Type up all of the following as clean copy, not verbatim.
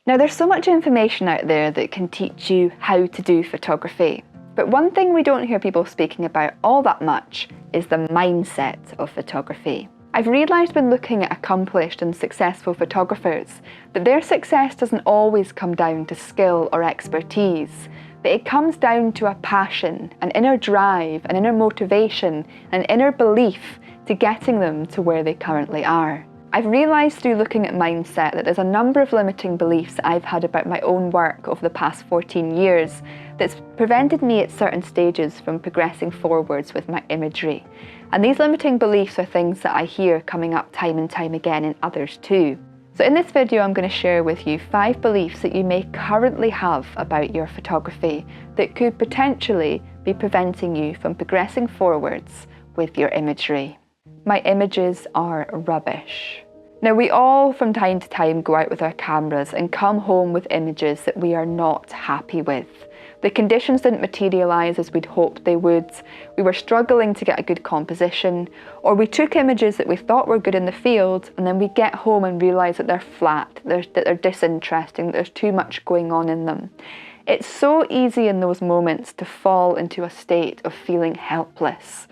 Now, there's so much information out there that can teach you how to do photography, but one thing we don't hear people speaking about all that much is the mindset of photography. I've realised when looking at accomplished and successful photographers that their success doesn't always come down to skill or expertise, but it comes down to a passion, an inner drive, an inner motivation, an inner belief to getting them to where they currently are. I've realised through looking at mindset that there's a number of limiting beliefs that I've had about my own work over the past 14 years that's prevented me at certain stages from progressing forwards with my imagery. And these limiting beliefs are things that I hear coming up time and time again in others too. So in this video I'm going to share with you 5 beliefs that you may currently have about your photography that could potentially be preventing you from progressing forwards with your imagery. My images are rubbish. Now, we all from time to time go out with our cameras and come home with images that we are not happy with. The conditions didn't materialise as we'd hoped they would, we were struggling to get a good composition, or we took images that we thought were good in the field and then we get home and realise that they're flat, that they're disinteresting, that there's too much going on in them. It's so easy in those moments to fall into a state of feeling helpless.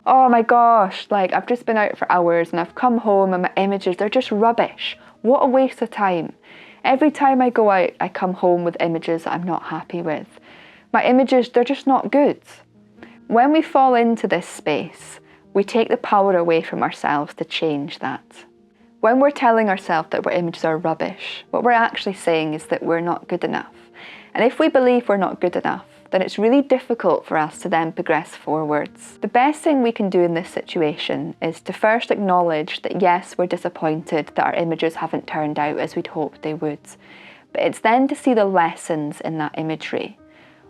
Oh my gosh, like I've just been out for hours and I've come home and my images, they're just rubbish. What a waste of time. Every time I go out, I come home with images that I'm not happy with. My images, they're just not good. When we fall into this space, we take the power away from ourselves to change that. When we're telling ourselves that our images are rubbish, what we're actually saying is that we're not good enough. And if we believe we're not good enough, then it's really difficult for us to then progress forwards. The best thing we can do in this situation is to first acknowledge that yes, we're disappointed that our images haven't turned out as we'd hoped they would. But it's then to see the lessons in that imagery.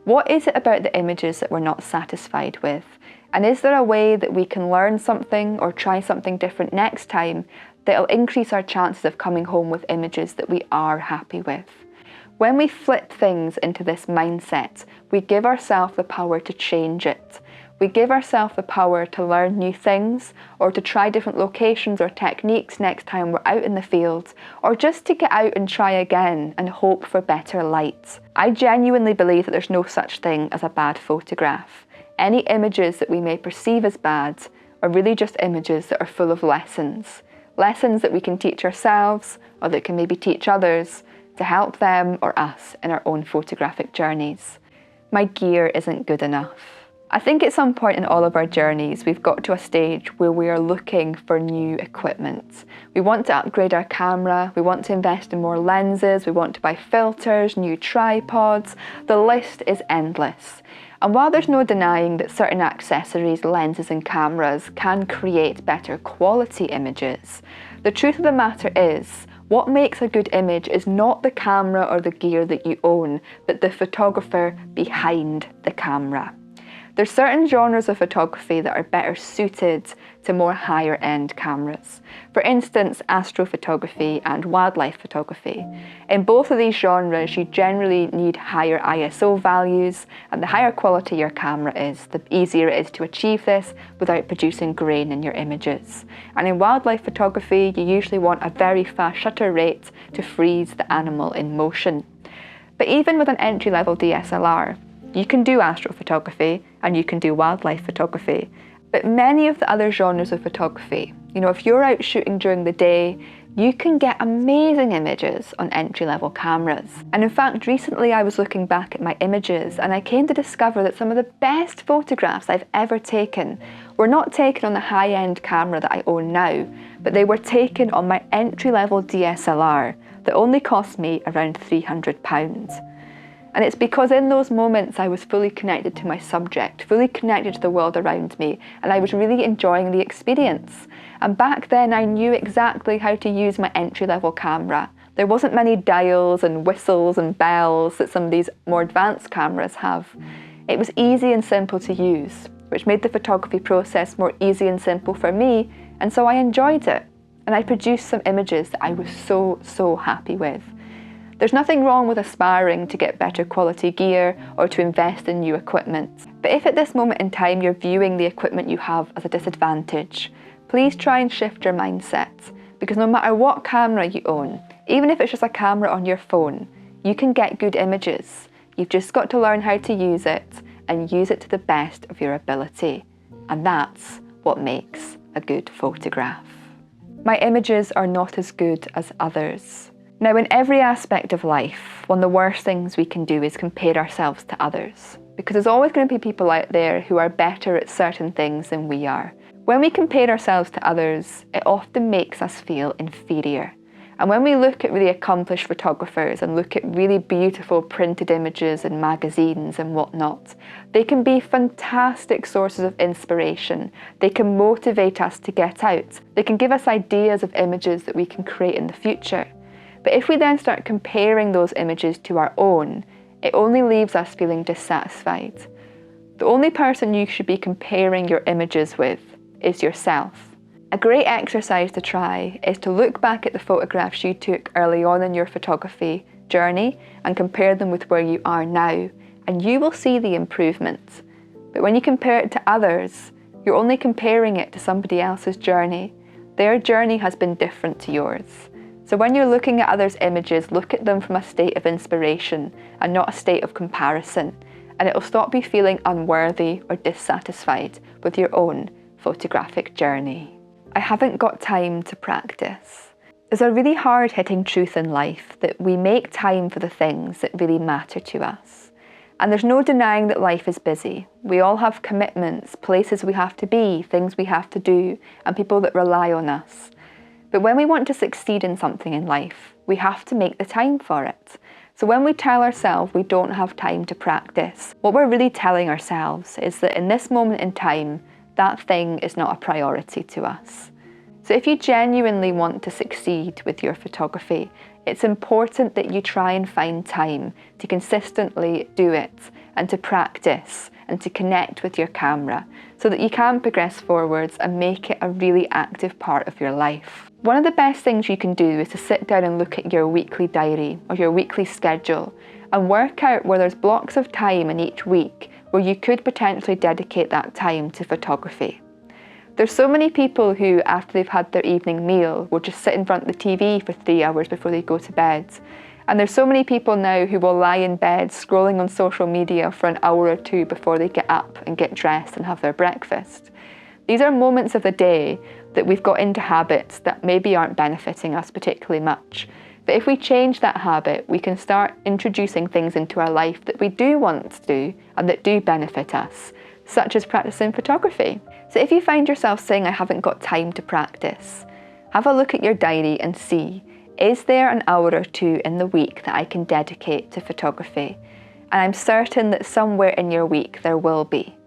What is it about the images that we're not satisfied with? And is there a way that we can learn something or try something different next time that'll increase our chances of coming home with images that we are happy with? When we flip things into this mindset, we give ourselves the power to change it. We give ourselves the power to learn new things, or to try different locations or techniques next time we're out in the field, or just to get out and try again and hope for better light. I genuinely believe that there's no such thing as a bad photograph. Any images that we may perceive as bad are really just images that are full of lessons. Lessons that we can teach ourselves, or that can maybe teach others, to help them or us in our own photographic journeys. My gear isn't good enough. I think at some point in all of our journeys, we've got to a stage where we are looking for new equipment. We want to upgrade our camera, we want to invest in more lenses, we want to buy filters, new tripods. The list is endless. And while there's no denying that certain accessories, lenses and cameras can create better quality images, the truth of the matter is, what makes a good image is not the camera or the gear that you own, but the photographer behind the camera. There's certain genres of photography that are better suited to more higher end cameras. For instance, astrophotography and wildlife photography. In both of these genres, you generally need higher ISO values, and the higher quality your camera is, the easier it is to achieve this without producing grain in your images. And in wildlife photography, you usually want a very fast shutter rate to freeze the animal in motion. But even with an entry-level DSLR, you can do astrophotography and you can do wildlife photography. But many of the other genres of photography, if you're out shooting during the day, you can get amazing images on entry-level cameras. And in fact, recently I was looking back at my images and I came to discover that some of the best photographs I've ever taken were not taken on the high-end camera that I own now, but they were taken on my entry-level DSLR that only cost me around £300. And it's because in those moments I was fully connected to my subject, fully connected to the world around me, and I was really enjoying the experience. And back then I knew exactly how to use my entry-level camera. There wasn't many dials and whistles and bells that some of these more advanced cameras have. It was easy and simple to use, which made the photography process more easy and simple for me, and so I enjoyed it. And I produced some images that I was so happy with. There's nothing wrong with aspiring to get better quality gear or to invest in new equipment. But if at this moment in time you're viewing the equipment you have as a disadvantage, please try and shift your mindset. Because no matter what camera you own, even if it's just a camera on your phone, you can get good images. You've just got to learn how to use it and use it to the best of your ability. And that's what makes a good photograph. My images are not as good as others. Now, in every aspect of life, one of the worst things we can do is compare ourselves to others, because there's always going to be people out there who are better at certain things than we are. When we compare ourselves to others, it often makes us feel inferior. And when we look at really accomplished photographers and look at really beautiful printed images in magazines and whatnot, they can be fantastic sources of inspiration. They can motivate us to get out. They can give us ideas of images that we can create in the future. But if we then start comparing those images to our own, it only leaves us feeling dissatisfied. The only person you should be comparing your images with is yourself. A great exercise to try is to look back at the photographs you took early on in your photography journey and compare them with where you are now, and you will see the improvements. But when you compare it to others, you're only comparing it to somebody else's journey. Their journey has been different to yours. So when you're looking at others' images, look at them from a state of inspiration and not a state of comparison, and it will stop you feeling unworthy or dissatisfied with your own photographic journey. I haven't got time to practice. There's a really hard-hitting truth in life that we make time for the things that really matter to us. And there's no denying that life is busy. We all have commitments, places we have to be, things we have to do, and people that rely on us. But when we want to succeed in something in life, we have to make the time for it. So when we tell ourselves we don't have time to practice, what we're really telling ourselves is that in this moment in time, that thing is not a priority to us. So if you genuinely want to succeed with your photography, it's important that you try and find time to consistently do it and to practice and to connect with your camera so that you can progress forwards and make it a really active part of your life. One of the best things you can do is to sit down and look at your weekly diary or your weekly schedule and work out where there's blocks of time in each week where you could potentially dedicate that time to photography. There's so many people who, after they've had their evening meal, will just sit in front of the TV for 3 hours before they go to bed. And there's so many people now who will lie in bed scrolling on social media for an hour or two before they get up and get dressed and have their breakfast. These are moments of the day that we've got into habits that maybe aren't benefiting us particularly much. But if we change that habit, we can start introducing things into our life that we do want to do and that do benefit us, such as practicing photography. So if you find yourself saying, I haven't got time to practice, have a look at your diary and see, is there an hour or two in the week that I can dedicate to photography? And I'm certain that somewhere in your week there will be.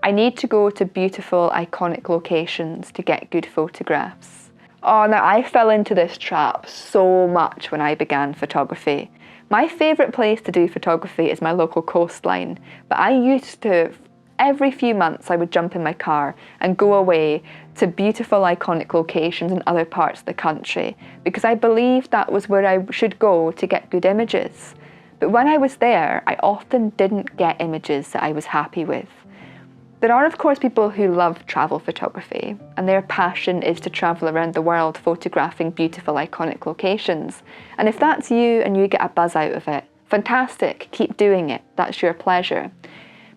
I need to go to beautiful, iconic locations to get good photographs. Oh, now I fell into this trap so much when I began photography. My favourite place to do photography is my local coastline, but I used to, every few months I would jump in my car and go away to beautiful iconic locations in other parts of the country because I believed that was where I should go to get good images. But when I was there, I often didn't get images that I was happy with. There are of course people who love travel photography and their passion is to travel around the world photographing beautiful iconic locations. And if that's you and you get a buzz out of it, fantastic, keep doing it, that's your pleasure.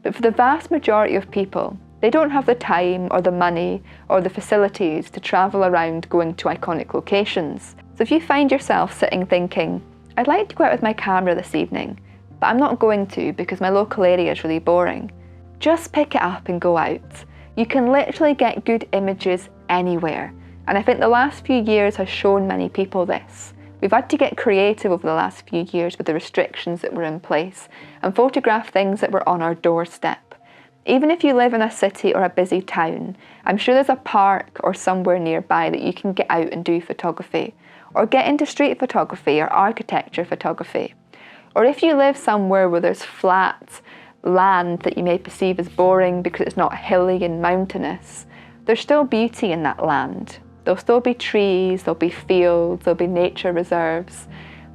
But for the vast majority of people, they don't have the time or the money or the facilities to travel around going to iconic locations. So if you find yourself sitting thinking, I'd like to go out with my camera this evening, but I'm not going to because my local area is really boring, just pick it up and go out. You can literally get good images anywhere. And I think the last few years has shown many people this. We've had to get creative over the last few years with the restrictions that were in place and photograph things that were on our doorstep. Even if you live in a city or a busy town, I'm sure there's a park or somewhere nearby that you can get out and do photography, or get into street photography or architecture photography. Or if you live somewhere where there's flat land that you may perceive as boring because it's not hilly and mountainous, there's still beauty in that land. There'll still be trees, there'll be fields, there'll be nature reserves.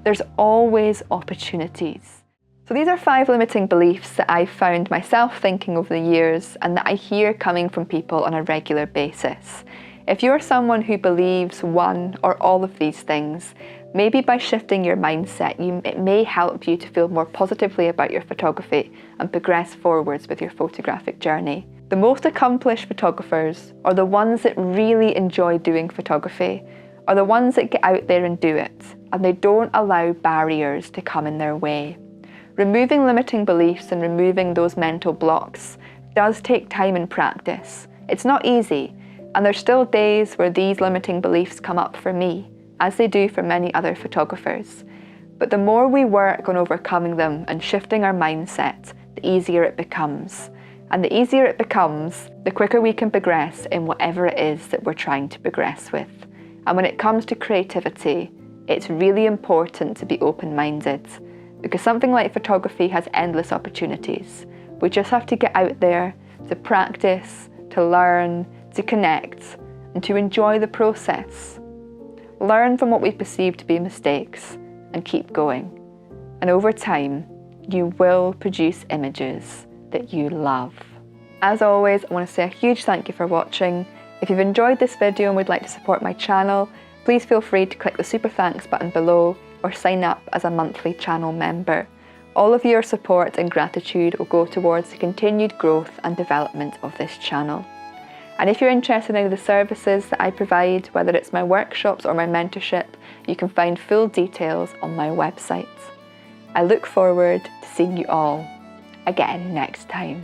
There's always opportunities. So these are 5 limiting beliefs that I've found myself thinking over the years and that I hear coming from people on a regular basis. If you're someone who believes one or all of these things, maybe by shifting your mindset, it may help you to feel more positively about your photography and progress forwards with your photographic journey. The most accomplished photographers, or the ones that really enjoy doing photography, are the ones that get out there and do it, and they don't allow barriers to come in their way. Removing limiting beliefs and removing those mental blocks does take time and practice. It's not easy, and there's still days where these limiting beliefs come up for me, as they do for many other photographers. But the more we work on overcoming them and shifting our mindset, the easier it becomes. And the easier it becomes, the quicker we can progress in whatever it is that we're trying to progress with. And when it comes to creativity, it's really important to be open-minded, because something like photography has endless opportunities. We just have to get out there to practice, to learn, to connect, and to enjoy the process. Learn from what we perceive to be mistakes and keep going. And over time, you will produce images that you love. As always, I want to say a huge thank you for watching. If you've enjoyed this video and would like to support my channel, please feel free to click the super thanks button below or sign up as a monthly channel member. All of your support and gratitude will go towards the continued growth and development of this channel. And if you're interested in any of the services that I provide, whether it's my workshops or my mentorship, you can find full details on my website. I look forward to seeing you all again next time.